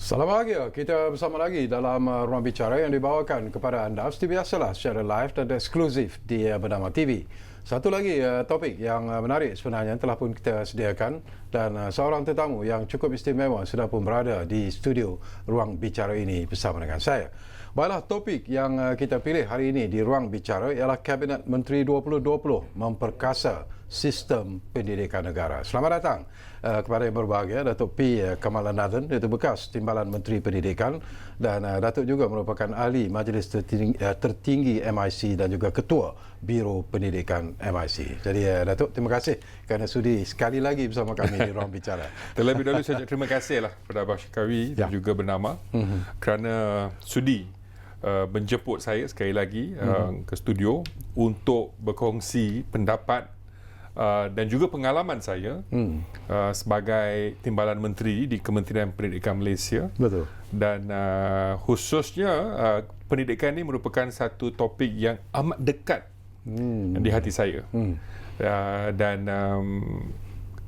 Selamat pagi, kita bersama lagi dalam Ruang Bicara yang dibawakan kepada anda seperti biasalah secara live dan eksklusif di Bernama TV. Satu lagi topik yang menarik sebenarnya telah pun kita sediakan dan seorang tetamu yang cukup istimewa sudah pun berada di studio Ruang Bicara ini bersama dengan saya. Baiklah, topik yang kita pilih hari ini di Ruang Bicara ialah Kabinet Menteri 2020 memperkasa sistem pendidikan negara. Selamat datang kepada yang berbahagia Datuk P. Kamalanathan, iaitu bekas Timbalan Menteri Pendidikan, dan Datuk juga merupakan ahli Majlis Tertinggi MIC dan juga Ketua Biro Pendidikan MIC. Jadi Datuk, terima kasih kerana sudi sekali lagi bersama kami di Ruang Bicara. Terlebih dahulu saya terima kasihlah kepada Abah Syikawi dan juga Bernama kerana sudi menjemput saya sekali lagi ke studio untuk berkongsi pendapat dan juga pengalaman saya sebagai Timbalan Menteri di Kementerian Pendidikan Malaysia. Betul. Dan khususnya pendidikan ini merupakan satu topik yang amat dekat di hati saya. Dan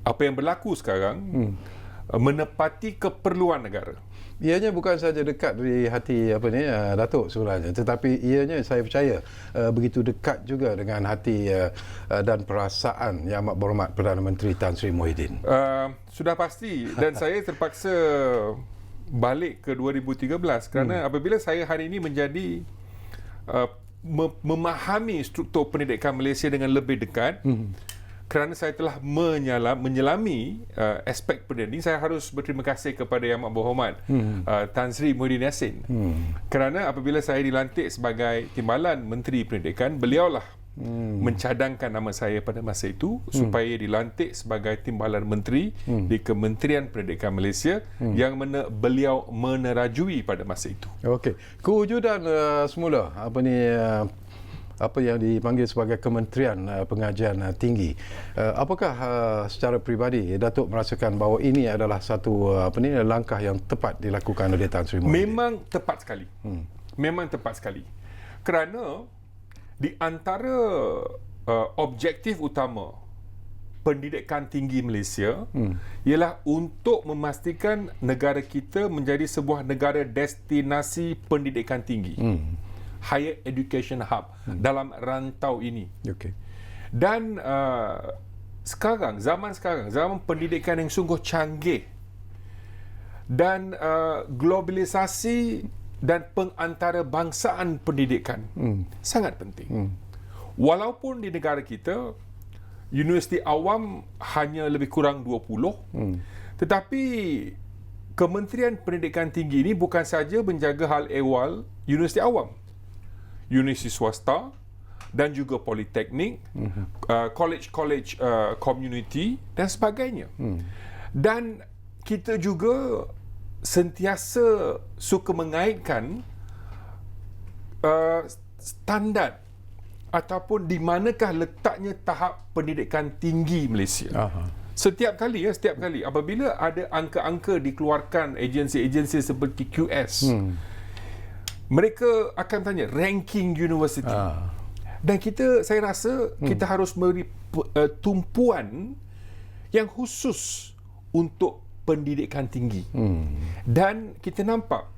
apa yang berlaku sekarang menepati keperluan negara. Ianya bukan saja dekat di hati Datuk sebenarnya, tetapi ianya saya percaya begitu dekat juga dengan hati dan perasaan Yang Amat Berhormat Perdana Menteri Tan Sri Muhyiddin. Sudah pasti, dan saya terpaksa balik ke 2013 kerana apabila saya hari ini menjadi memahami struktur pendidikan Malaysia dengan lebih dekat, kerana saya telah menyelami aspek pendidikan ini, saya harus berterima kasih kepada Yang Amat Berhormat Tan Sri Muhyiddin Yassin. Kerana apabila saya dilantik sebagai Timbalan Menteri Pendidikan, beliaulah mencadangkan nama saya pada masa itu supaya dilantik sebagai Timbalan Menteri di Kementerian Pendidikan Malaysia yang mana beliau menerajui pada masa itu. Okey. Kewujudan semula apa yang dipanggil sebagai Kementerian Pengajian Tinggi. Apakah secara peribadi Datuk merasakan bahawa ini adalah satu langkah yang tepat dilakukan oleh Tan Sri Muhyiddin? Memang tepat sekali. Memang tepat sekali. Kerana di antara objektif utama pendidikan tinggi Malaysia ialah untuk memastikan negara kita menjadi sebuah negara destinasi pendidikan tinggi. Higher Education Hub dalam rantau ini. Okay. Dan zaman pendidikan yang sungguh canggih dan globalisasi dan pengantarbangsaan pendidikan sangat penting. Walaupun di negara kita universiti awam hanya lebih kurang 20, tetapi Kementerian Pendidikan Tinggi ini bukan saja menjaga hal ehwal universiti awam, universiti swasta dan juga politeknik, college community dan sebagainya. Dan kita juga sentiasa suka mengaitkan standard ataupun di manakah letaknya tahap pendidikan tinggi Malaysia. Setiap kali apabila ada angka-angka dikeluarkan agensi-agensi seperti QS, mereka akan tanya ranking universiti. Dan saya rasa kita harus beri tumpuan yang khusus untuk pendidikan tinggi. Dan kita nampak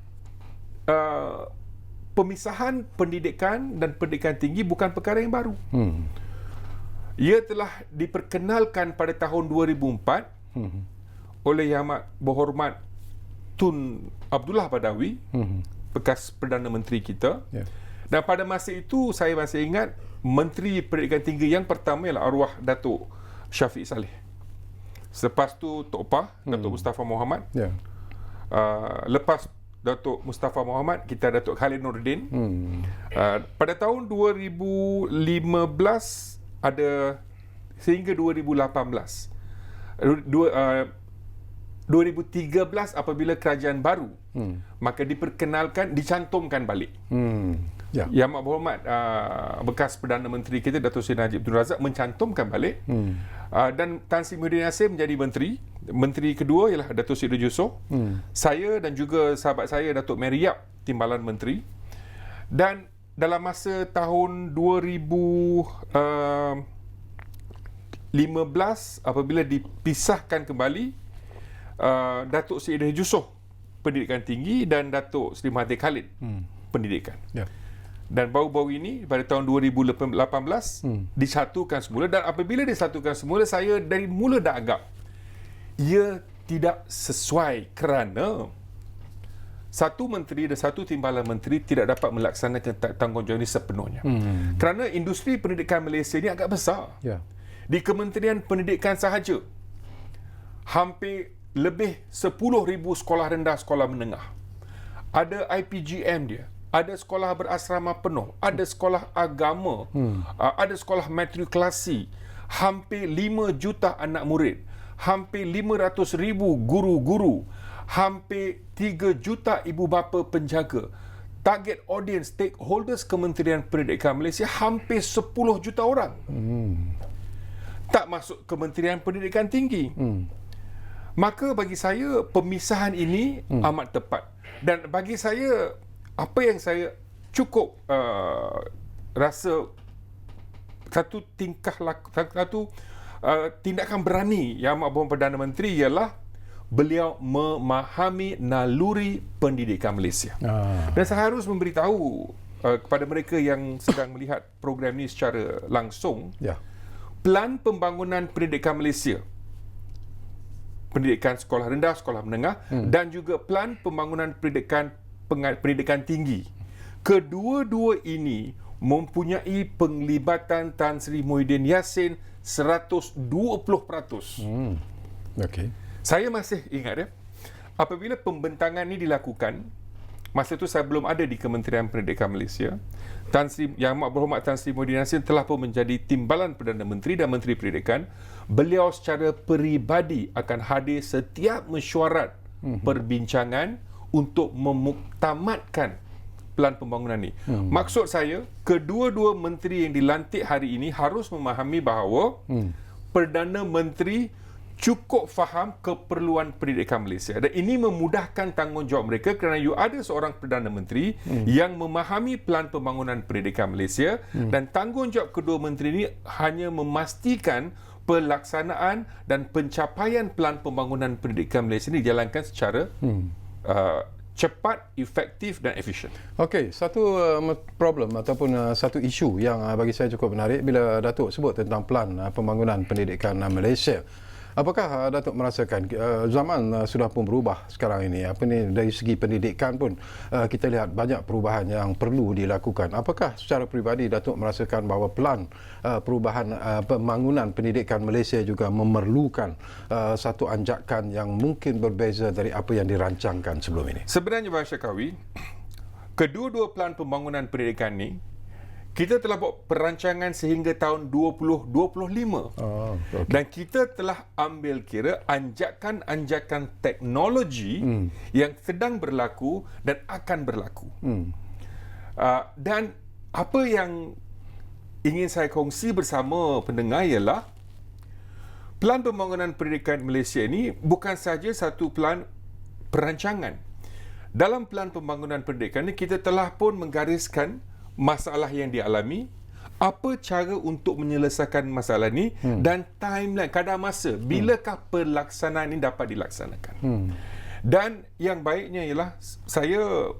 pemisahan pendidikan dan pendidikan tinggi bukan perkara yang baru. Ia telah diperkenalkan pada tahun 2004 oleh Yang Amat Berhormat Tun Abdullah Badawi, bekas Perdana Menteri kita. Dan pada masa itu saya masih ingat Menteri Pendidikan Tinggi yang pertama ialah arwah Datuk Syafiq Saleh. Selepas tu Tok Pah, Datuk Mustafa Mohamad. Lepas Datuk Mustafa Mohamad, kita Datuk Khalid Nordin. Pada tahun 2015 ada sehingga 2018. 2013 apabila kerajaan baru, maka dicantumkan balik. Yang Amat Berhormat bekas Perdana Menteri kita Datuk Seri Najib Tun Razak mencantumkan balik, dan Tan Sri Muhyiddin Yassin menjadi menteri kedua ialah Datuk Seri Yusof, saya dan juga sahabat saya Datuk Mary Yap Timbalan Menteri. Dan dalam masa tahun 2015 apabila dipisahkan kembali, Datuk Seri Yusof Pendidikan Tinggi dan Datuk Seri Mahathir Khalid Pendidikan. Ya. Dan baru-baru ini pada tahun 2018 disatukan semula, dan apabila disatukan semula, saya dari mula dah agak ia tidak sesuai kerana satu menteri dan satu timbalan menteri tidak dapat melaksanakan tanggungjawab ini sepenuhnya. Kerana industri pendidikan Malaysia ini agak besar. Ya. Di Kementerian Pendidikan sahaja hampir lebih 10,000 sekolah rendah, sekolah menengah. Ada IPGM dia, ada sekolah berasrama penuh, ada sekolah agama, ada sekolah matrikulasi, hampir 5 juta anak murid, hampir 500,000 guru-guru, hampir 3 juta ibu bapa penjaga. Target audience stakeholders Kementerian Pendidikan Malaysia hampir 10 juta orang. Tak masuk Kementerian Pendidikan Tinggi. Maka bagi saya pemisahan ini amat tepat. Dan bagi saya, apa yang saya cukup rasa satu tindakan berani Yang Amat Berhormat Perdana Menteri ialah beliau memahami naluri pendidikan Malaysia. Dan saya harus memberitahu kepada mereka yang sedang melihat program ini secara langsung, Pelan Pembangunan Pendidikan Malaysia, pendidikan sekolah rendah, sekolah menengah, dan juga Pelan Pembangunan Pendidikan Tinggi. Kedua-dua ini mempunyai penglibatan Tan Sri Muhyiddin Yassin 120%. Okey. Saya masih ingat apabila pembentangan ini dilakukan, masa itu saya belum ada di Kementerian Pendidikan Malaysia. Yang Amat Berhormat Tan Sri Muhyiddin Yassin telah pun menjadi timbalan Perdana Menteri dan Menteri Pendidikan. Beliau secara peribadi akan hadir setiap mesyuarat perbincangan untuk memuktamadkan Pelan Pembangunan ini. Maksud saya, kedua-dua menteri yang dilantik hari ini harus memahami bahawa Perdana Menteri cukup faham keperluan pendidikan Malaysia, dan ini memudahkan tanggungjawab mereka kerana ada seorang Perdana Menteri yang memahami Pelan Pembangunan Pendidikan Malaysia, dan tanggungjawab kedua menteri ini hanya memastikan pelaksanaan dan pencapaian Pelan Pembangunan Pendidikan Malaysia ini dijalankan secara cepat, efektif dan efisien. Okey, satu problem ataupun satu isu yang bagi saya cukup menarik bila Datuk sebut tentang Pelan Pembangunan Pendidikan Malaysia. Apakah Datuk merasakan zaman sudah pun berubah sekarang ini? Dari segi pendidikan pun kita lihat banyak perubahan yang perlu dilakukan. Apakah secara peribadi Datuk merasakan bahawa pelan perubahan pembangunan pendidikan Malaysia juga memerlukan satu anjakan yang mungkin berbeza dari apa yang dirancangkan sebelum ini? Sebenarnya Bang Syakawi, kedua-dua Pelan Pembangunan Pendidikan ini kita telah buat perancangan sehingga tahun 2025. Okay. Dan kita telah ambil kira anjakan-anjakan teknologi yang sedang berlaku dan akan berlaku. Dan apa yang ingin saya kongsi bersama pendengar ialah Pelan Pembangunan Pendidikan Malaysia ini bukan sahaja satu pelan perancangan. Dalam Pelan Pembangunan Pendidikan ini kita telah pun menggariskan masalah yang dialami, apa cara untuk menyelesaikan masalah ini, dan timeline, kadar masa, bilakah pelaksanaan ini dapat dilaksanakan. Dan yang baiknya ialah saya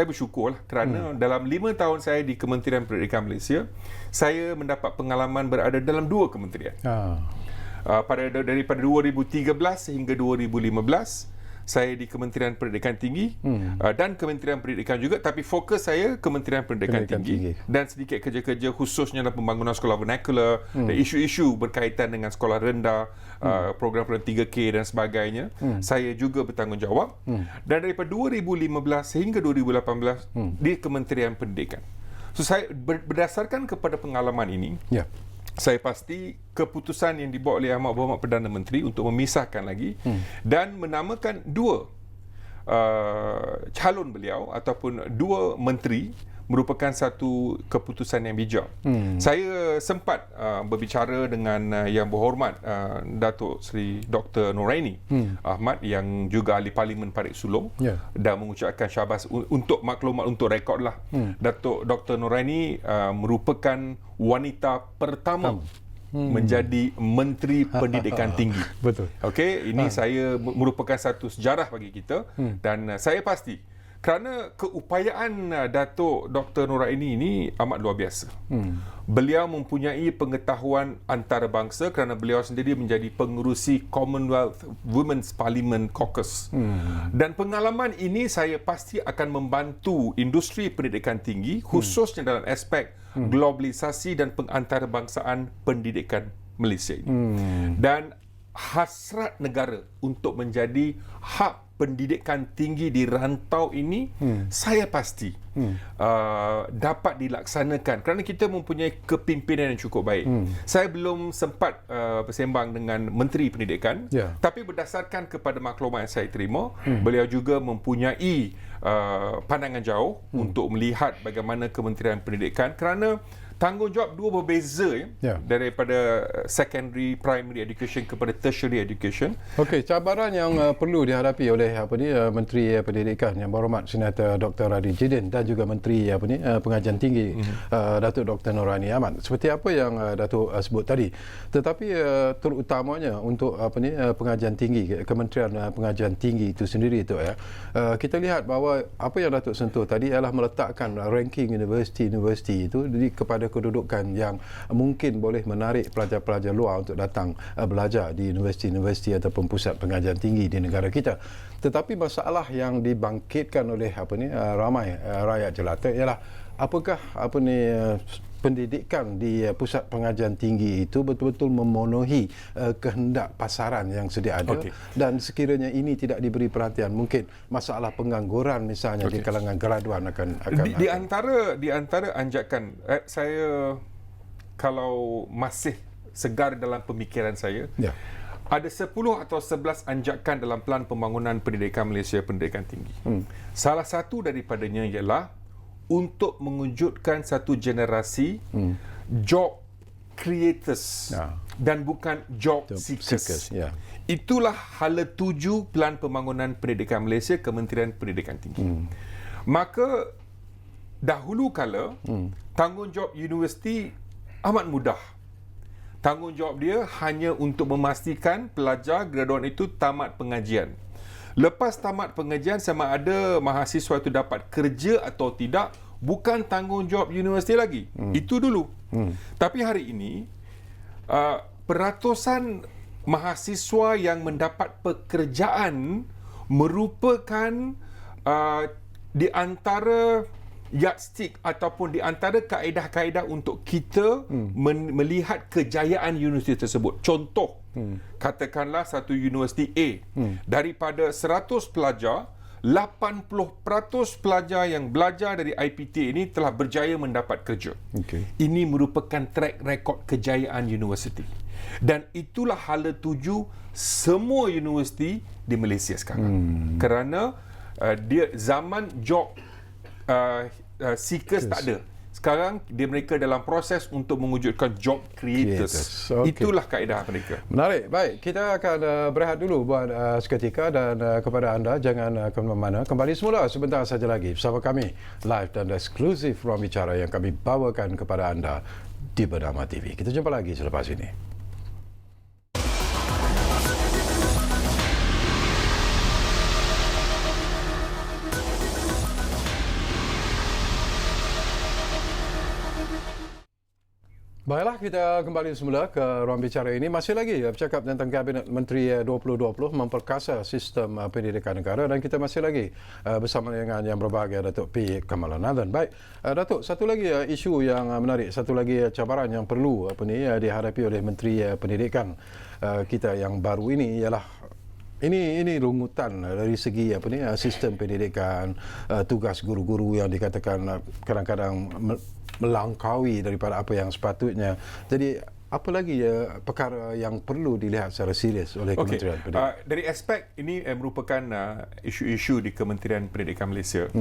bersyukurlah kerana dalam 5 tahun saya di Kementerian Pendidikan Malaysia, saya mendapat pengalaman berada dalam 2 kementerian. Daripada 2013 sehingga 2015, saya di Kementerian Pendidikan Tinggi dan Kementerian Pendidikan juga, tapi fokus saya Kementerian Pendidikan Tinggi dan sedikit kerja-kerja khususnya dalam pembangunan sekolah vernacular dan isu-isu berkaitan dengan sekolah rendah, program-program 3K dan sebagainya. Saya juga bertanggungjawab dan daripada 2015 sehingga 2018 di Kementerian Pendidikan. So saya berdasarkan kepada pengalaman ini, saya pasti keputusan yang dibuat oleh Amat Berhormat Perdana Menteri untuk memisahkan lagi dan menamakan 2 calon beliau ataupun 2 menteri merupakan satu keputusan yang bijak. Saya sempat berbicara dengan Yang Berhormat Datuk Seri Dr. Noraini Ahmad yang juga ahli Parlimen Parit Sulong dan mengucapkan syabas untuk maklumat, untuk rekod lah. Datuk Dr. Noraini merupakan wanita pertama menjadi Menteri Pendidikan Tinggi. Betul. Okey, ini saya merupakan satu sejarah bagi kita dan saya pasti kerana keupayaan Datuk Dr. Noraini ini amat luar biasa. Beliau mempunyai pengetahuan antarabangsa kerana beliau sendiri menjadi pengerusi Commonwealth Women's Parliament Caucus. Dan pengalaman ini saya pasti akan membantu industri pendidikan tinggi khususnya dalam aspek globalisasi dan pengantarbangsaan pendidikan Malaysia ini. Dan hasrat negara untuk menjadi hub pendidikan tinggi di rantau ini saya pasti dapat dilaksanakan kerana kita mempunyai kepimpinan yang cukup baik. Saya belum sempat bersembang dengan Menteri Pendidikan, tapi berdasarkan kepada maklumat yang saya terima, beliau juga mempunyai pandangan jauh untuk melihat bagaimana Kementerian Pendidikan kerana tanggungjawab dua berbeza daripada secondary primary education kepada tertiary education. Okey, cabaran yang perlu dihadapi oleh Menteri Pendidikan yang berhormat Senator Dr. Radin Jidin dan juga Menteri Pengajian Tinggi Datuk Dr. Noraini Ahmad. Seperti apa yang Datuk sebut tadi. Tetapi terutamanya untuk pengajian tinggi, Kementerian Pengajian Tinggi itu sendiri itu kita lihat bahawa apa yang Datuk sentuh tadi ialah meletakkan ranking universiti-universiti itu kepada kedudukan yang mungkin boleh menarik pelajar-pelajar luar untuk datang belajar di universiti-universiti ataupun pusat pengajian tinggi di negara kita. Tetapi masalah yang dibangkitkan oleh ramai rakyat jelata ialah apakah pendidikan di pusat pengajian tinggi itu betul-betul memenuhi kehendak pasaran yang sedia ada, dan sekiranya ini tidak diberi perhatian, mungkin masalah pengangguran misalnya di kalangan graduan akan di antara anjakan saya kalau masih segar dalam pemikiran saya, ada 10 atau 11 anjakan dalam Pelan Pembangunan Pendidikan Malaysia Pendidikan Tinggi. Salah satu daripadanya ialah untuk mewujudkan satu generasi job creators dan bukan job seekers. Itulah hala tuju Pelan Pembangunan Pendidikan Malaysia Kementerian Pendidikan Tinggi. Maka dahulu kala tanggungjawab universiti amat mudah. Tanggungjawab dia hanya untuk memastikan pelajar graduan itu tamat pengajian. Lepas tamat pengajian sama ada mahasiswa itu dapat kerja atau tidak bukan tanggungjawab universiti lagi. Itu dulu. Tapi hari ini peratusan mahasiswa yang mendapat pekerjaan merupakan di antara yardstick ataupun di antara kaedah-kaedah untuk kita melihat kejayaan universiti tersebut. Contoh, katakanlah satu universiti A, daripada 100 pelajar, 80% pelajar yang belajar dari IPT ini telah berjaya mendapat kerja. Ini merupakan track record kejayaan universiti. Dan itulah hala tuju semua universiti di Malaysia sekarang. Kerana dia zaman job seekers tak ada. Sekarang mereka dalam proses untuk mewujudkan job creators. Itulah kaedah mereka. Menarik. Baik, kita akan berehat dulu buat seketika dan kepada anda jangan ke mana-mana. Kembali semula sebentar saja lagi bersama kami live dan eksklusif Ruang Bicara yang kami bawakan kepada anda di Bernama TV. Kita jumpa lagi selepas ini. Baiklah, kita kembali semula ke Ruang Bicara ini. Masih lagi bercakap tentang Kabinet Menteri 2020 memperkasa sistem pendidikan negara, dan kita masih lagi bersama dengan yang berbahagia Datuk P. Kamalanathan. Baik, Datuk, satu lagi isu yang menarik, satu lagi cabaran yang perlu dihadapi oleh Menteri Pendidikan kita yang baru ini ialah ini rungutan dari segi sistem pendidikan, tugas guru-guru yang dikatakan kadang-kadang melangkaui daripada apa yang sepatutnya. Jadi apa lagi perkara yang perlu dilihat secara serius oleh Kementerian Pendidikan? Dari aspek ini merupakan isu-isu di Kementerian Pendidikan Malaysia,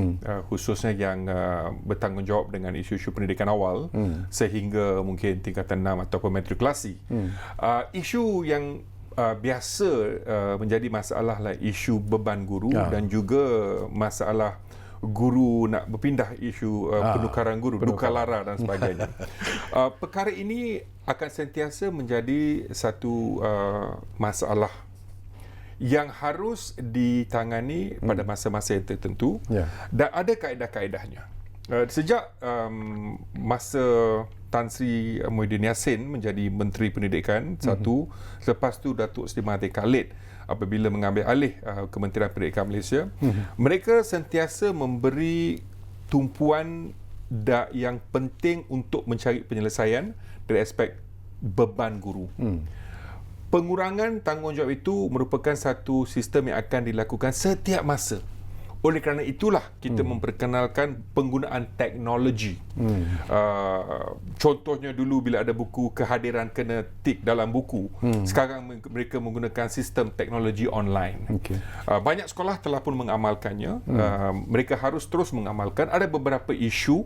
khususnya yang bertanggungjawab dengan isu-isu pendidikan awal sehingga mungkin tingkatan 6 ataupun matrikulasi. Isu yang biasa menjadi masalah lah isu beban guru dan juga masalah guru nak berpindah isu penukaran guru, duka lara dan sebagainya. Perkara ini akan sentiasa menjadi satu masalah yang harus ditangani pada masa-masa yang tertentu, dan ada kaedah-kaedahnya. Sejak masa Tan Sri Muhyiddin Yassin menjadi Menteri Pendidikan satu, lepas tu Datuk Seri Mahathir Khalid apabila mengambil alih Kementerian Pendidikan Malaysia, mereka sentiasa memberi tumpuan yang penting untuk mencari penyelesaian dari aspek beban guru. Pengurangan tanggungjawab itu merupakan satu sistem yang akan dilakukan setiap masa. Oleh kerana itulah kita memperkenalkan penggunaan teknologi. Contohnya dulu bila ada buku kehadiran kena tik dalam buku, sekarang mereka menggunakan sistem teknologi online. Banyak sekolah telah pun mengamalkannya. Mereka harus terus mengamalkan. Ada beberapa isu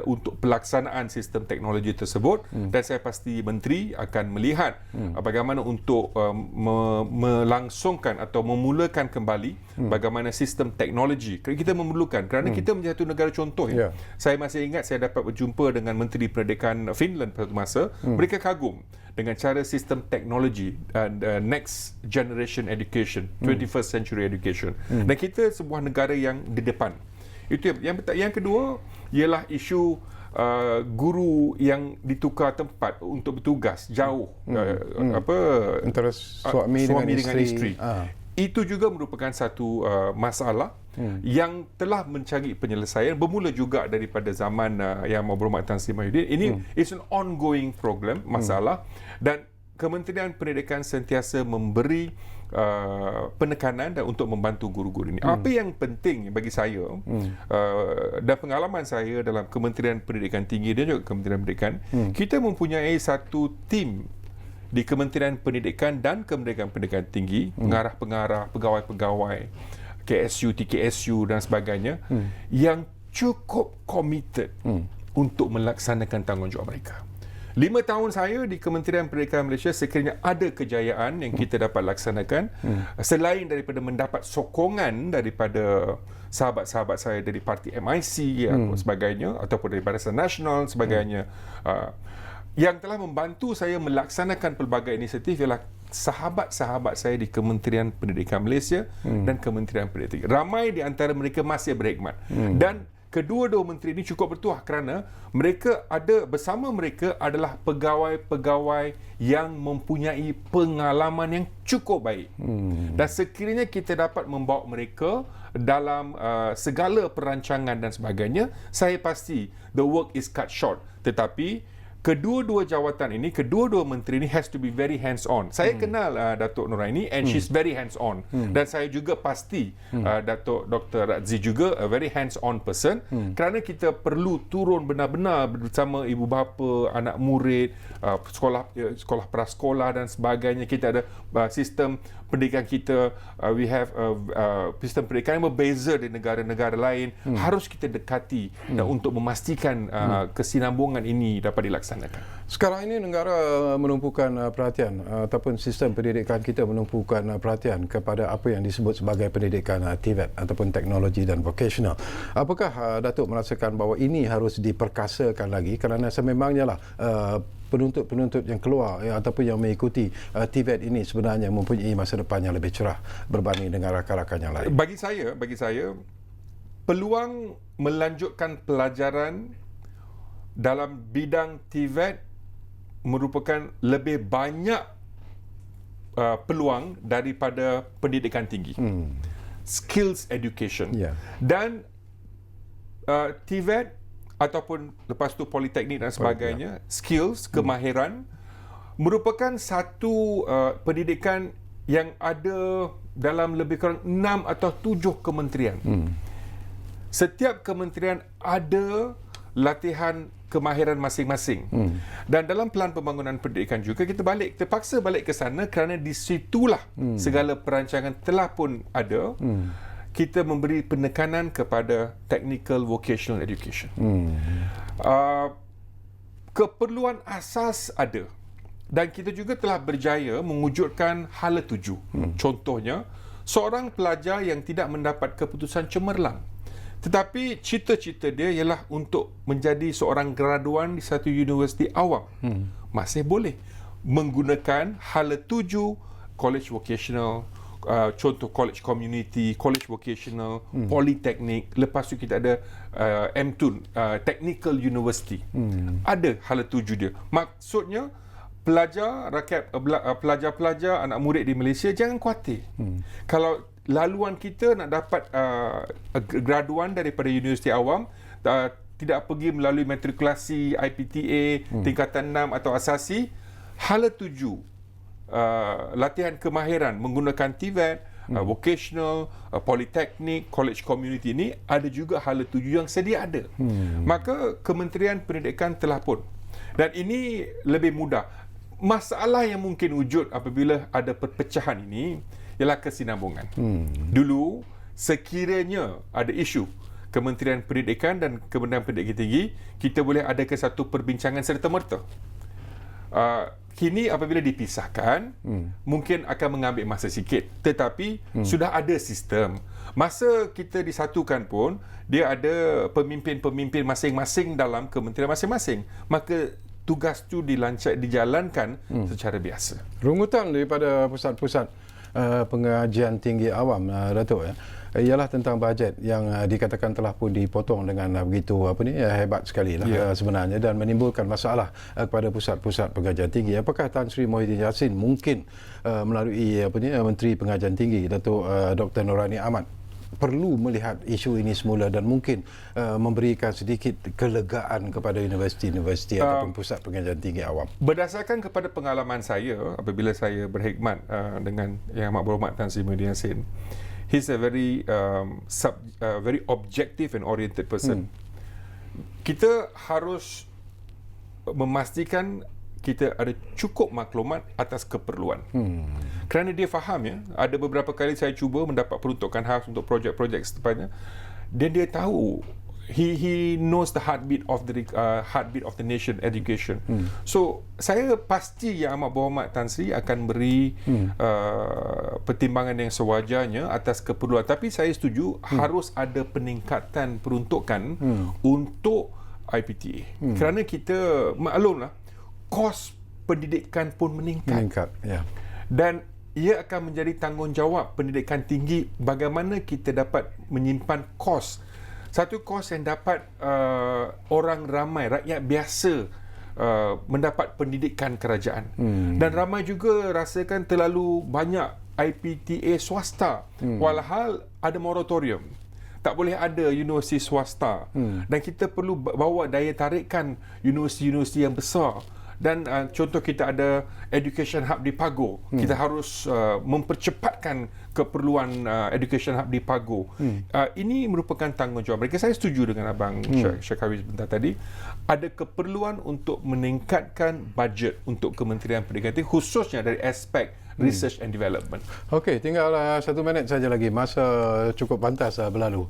untuk pelaksanaan sistem teknologi tersebut, dan saya pasti Menteri akan melihat bagaimana untuk melangsungkan atau memulakan kembali bagaimana sistem teknologi kita memerlukan, kerana kita menjadi satu negara contoh. Saya masih ingat saya dapat berjumpa dengan Menteri Pendidikan Finland pada masa, mereka kagum dengan cara sistem teknologi next generation education, 21st century education. Dan kita sebuah negara yang di depan. Itu yang kedua ialah isu guru yang ditukar tempat untuk bertugas jauh, antara suami dengan isteri. Itu juga merupakan satu masalah yang telah mencari penyelesaian, bermula juga daripada zaman Yang Berhormat Tan Sri Muhyiddin. Ini is an ongoing problem, masalah, dan Kementerian Pendidikan sentiasa memberi penekanan dan untuk membantu guru-guru ini. Apa yang penting bagi saya dan pengalaman saya dalam Kementerian Pendidikan Tinggi dan juga Kementerian Pendidikan, kita mempunyai satu tim di Kementerian Pendidikan dan Kementerian Pendidikan Tinggi, pengarah-pengarah, pegawai-pegawai, KSU, TKSU dan sebagainya, yang cukup committed untuk melaksanakan tanggungjawab mereka. 5 tahun saya di Kementerian Pendidikan Malaysia, sekiranya ada kejayaan yang kita dapat laksanakan, selain daripada mendapat sokongan daripada sahabat-sahabat saya dari parti MIC sebagainya, ataupun dari Barisan Nasional sebagainya, yang telah membantu saya melaksanakan pelbagai inisiatif ialah sahabat-sahabat saya di Kementerian Pendidikan Malaysia dan Kementerian Pendidikan. Ramai di antara mereka masih berkhidmat. Dan kedua-dua menteri ini cukup bertuah kerana mereka ada bersama mereka adalah pegawai-pegawai yang mempunyai pengalaman yang cukup baik. Dan sekiranya kita dapat membawa mereka dalam segala perancangan dan sebagainya, saya pasti the work is cut short. Tetapi kedua-dua jawatan ini, kedua-dua menteri ini has to be very hands-on. Saya kenal Datuk Noraini and she's very hands-on. Dan saya juga pasti Datuk Dr. Razzi juga a very hands-on person, kerana kita perlu turun benar-benar bersama ibu bapa, anak murid, sekolah prasekolah dan sebagainya. Kita ada sistem pendidikan kita, we have sistem pendidikan yang berbeza di negara-negara lain. Harus kita dekati dan untuk memastikan kesinambungan ini dapat dilaksanakan. Sekarang ini negara menumpukan perhatian ataupun sistem pendidikan kita menumpukan perhatian kepada apa yang disebut sebagai pendidikan TVET ataupun teknologi dan vocational. Apakah Datuk merasakan bahawa ini harus diperkasakan lagi, kerana sememangnya lah penuntud-penuntud yang keluar ataupun yang mengikuti TVET ini sebenarnya mempunyai masa depan yang lebih cerah berbanding dengan rakan-rakan yang lain. Bagi saya peluang melanjutkan pelajaran dalam bidang TVET merupakan lebih banyak peluang daripada pendidikan tinggi. Skills education. Dan TVET ataupun lepas tu politeknik dan sebagainya, skills, kemahiran merupakan satu pendidikan yang ada dalam lebih kurang 6 atau 7 kementerian. Setiap kementerian ada latihan kemahiran masing-masing. Dan dalam pelan pembangunan pendidikan juga kita terpaksa balik ke sana kerana di situlah segala perancangan telah pun ada. Kita memberi penekanan kepada technical vocational education. Keperluan asas ada. Dan kita juga telah berjaya mewujudkan hala tuju. Contohnya, seorang pelajar yang tidak mendapat keputusan cemerlang Tetapi cita-cita dia ialah untuk menjadi seorang graduan di satu universiti awam. Masih boleh menggunakan hala tuju college vocational, contoh college community, college vocational, politeknik. Lepas tu kita ada MTUN, technical university. Ada hala tuju dia. Maksudnya pelajar-pelajar, anak murid di Malaysia jangan khawatir. Kalau laluan kita nak dapat graduan daripada universiti awam, tidak pergi melalui matrikulasi IPTA tingkatan 6 atau asasi, hala tuju latihan kemahiran menggunakan TVET, vocational, politeknik, college community ini ada juga hala tuju yang sedia ada. Maka Kementerian Pendidikan telah pun, dan ini lebih mudah. Masalah yang mungkin wujud apabila ada perpecahan ini ialah kesinambungan. Dulu sekiranya ada isu Kementerian Pendidikan dan Kementerian Pendidikan Tinggi, kita boleh adakan satu perbincangan serta-merta. Kini apabila dipisahkan, mungkin akan mengambil masa sikit, tetapi sudah ada sistem. Masa kita disatukan pun, dia ada pemimpin-pemimpin masing-masing dalam kementerian masing-masing. Maka tugas tu dijalankan secara biasa. Rungutan daripada pusat-pusat pengajian tinggi awam, Datuk, ialah tentang bajet yang dikatakan telah pun dipotong dengan begitu hebat sekali lah sebenarnya, dan menimbulkan masalah kepada pusat-pusat pengajian tinggi. Apakah Tan Sri Muhyiddin Yassin mungkin melalui Menteri Pengajian Tinggi Datuk Dr. Nurani Ahmad perlu melihat isu ini semula dan mungkin memberikan sedikit kelegaan kepada universiti-universiti ataupun pusat pengajian tinggi awam? Berdasarkan kepada pengalaman saya apabila saya berkhidmat dengan Yang Amat Berhormat Tan Sri Muhyiddin Yassin, he's a very very objective and oriented person. Kita harus memastikan kita ada cukup maklumat atas keperluan. Kerana dia faham, ada beberapa kali saya cuba mendapat peruntukan khas untuk projek-projek setepatnya, dan dia tahu, he knows the heartbeat of the nation education. So saya pasti Yang Amat Berhormat Tan Sri akan beri pertimbangan yang sewajarnya atas keperluan. Tapi saya setuju harus ada peningkatan peruntukan untuk IPTA. Kerana kita maklumlah, kos pendidikan pun meningkat. Dan ia akan menjadi tanggungjawab pendidikan tinggi bagaimana kita dapat menyimpan kos. Satu kos yang dapat orang ramai, rakyat biasa mendapat pendidikan kerajaan. Dan ramai juga rasakan terlalu banyak IPTA swasta, walhal ada moratorium. Tak boleh ada universiti swasta. Dan kita perlu bawa daya tarikan universiti-universiti yang besar. Dan contoh kita ada Education Hub di Pagoh. Kita harus mempercepatkan keperluan Education Hub di Pagoh. Ini merupakan tanggungjawab mereka. Saya setuju dengan Abang Syakawi sebentar tadi. Ada keperluan untuk meningkatkan bajet untuk Kementerian Pendidikan Tinggi, khususnya dari aspek research and development. Okey, tinggal 1 minit saja lagi. Masa cukup pantas berlalu.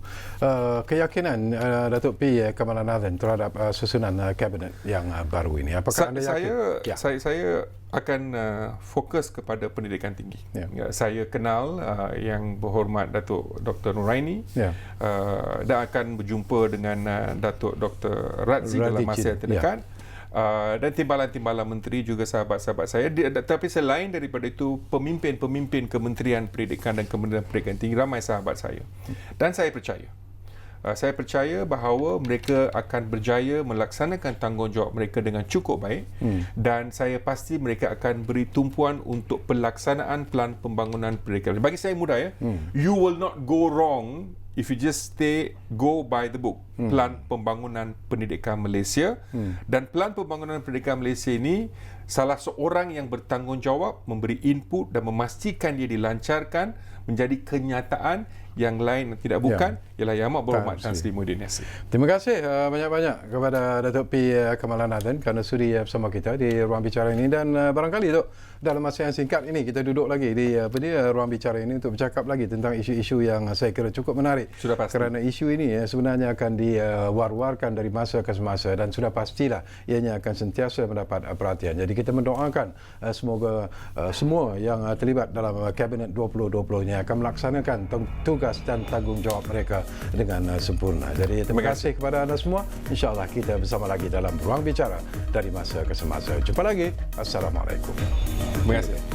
Keyakinan Datuk P. Kamalanathan terhadap susunan kabinet yang baru ini, apakah anda yakin? Saya akan fokus kepada pendidikan tinggi. Saya kenal Yang Berhormat Datuk Dr. Nuraini, dan akan berjumpa dengan Datuk Dr. Radzi dalam masa yang terdekat. Dan timbalan-timbalan menteri juga sahabat-sahabat saya. Tapi selain daripada itu, pemimpin-pemimpin Kementerian Pendidikan dan Kementerian Pendidikan Tinggi ramai sahabat saya. Dan saya percaya bahawa mereka akan berjaya melaksanakan tanggungjawab mereka dengan cukup baik, dan saya pasti mereka akan beri tumpuan untuk pelaksanaan Pelan Pembangunan Pendidikan. Bagi saya mudah, you will not go wrong if you just go by the book. Pelan Pembangunan Pendidikan Malaysia. Dan Pelan Pembangunan Pendidikan Malaysia ini, salah seorang yang bertanggungjawab memberi input dan memastikan dia dilancarkan menjadi kenyataan. Yang lain tidak bukan ialah Yang Amat Berhormat Tan Sri Muhyiddin Yassin. Terima kasih banyak-banyak kepada Datuk P. Kamalanathan kerana sudi bersama kita di Ruang Bicara ini, dan barangkali dalam masa yang singkat ini kita duduk lagi di Ruang Bicara ini untuk bercakap lagi tentang isu-isu yang saya kira cukup menarik. Sudah pasti. Kerana isu ini sebenarnya akan diwar-warkan dari masa ke semasa dan sudah pastilah ianya akan sentiasa mendapat perhatian. Jadi kita mendoakan semoga semua yang terlibat dalam Kabinet 2020 ini akan melaksanakan tugas dan tanggungjawab mereka dengan sempurna. Jadi terima kasih kepada anda semua. InsyaAllah kita bersama lagi dalam Ruang Bicara dari masa ke semasa. Jumpa lagi. Assalamualaikum. Terima kasih.